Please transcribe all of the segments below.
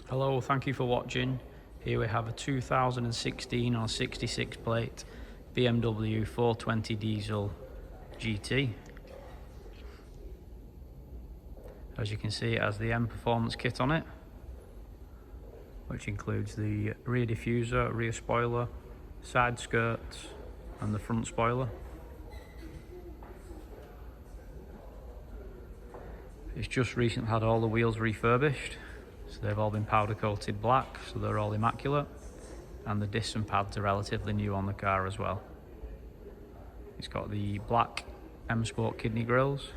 Hello, thank you for watching. Here we have a 2016 on 66 plate BMW 420 diesel GT. As you can see, it has the M Performance kit on it, which includes the rear diffuser, rear spoiler, side skirts and the front spoiler. It's just recently had all the wheels refurbished, so they've all been powder coated black, so they're all immaculate, and the discs and pads are relatively new on the car as well. It's got the black M Sport kidney grills.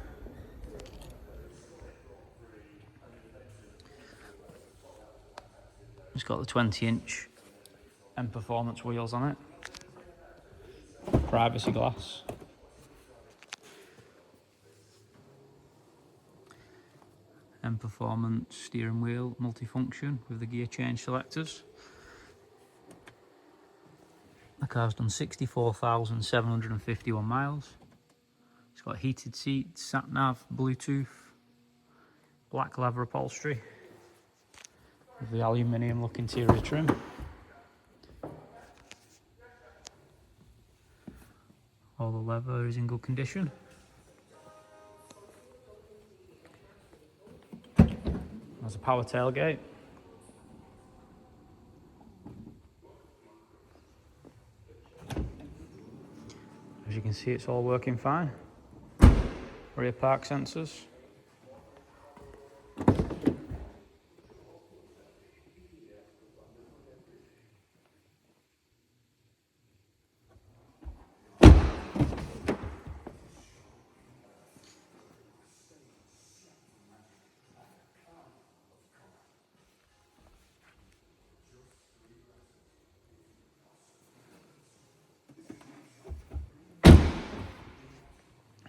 It's got the 20-inch M Performance wheels on it. Privacy glass. M Performance steering wheel multifunction with the gear change selectors. The car's done 64,751 miles. It's got heated seats, sat nav, Bluetooth, black leather upholstery with the aluminium look interior trim. All the leather is in good condition. There's a power tailgate. As you can see, it's all working fine. Rear park sensors.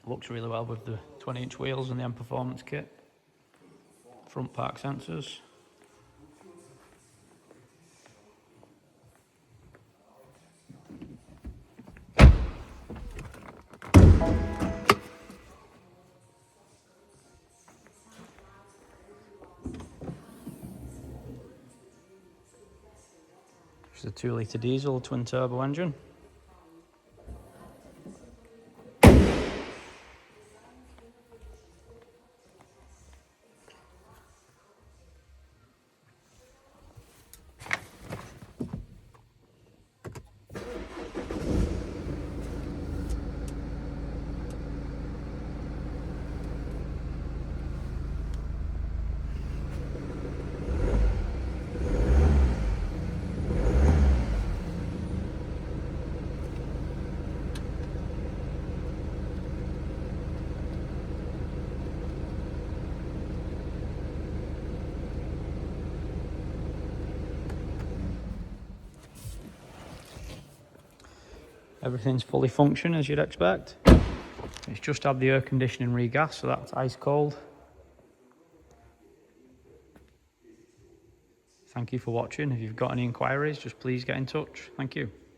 Looks really well with the 20-inch wheels and the M Performance kit. Front park sensors. It's a 2-litre diesel twin turbo engine. Everything's fully functioning as you'd expect. It's just had the air conditioning regas, so that's ice cold. Thank you for watching. If you've got any inquiries, just please get in touch. Thank you.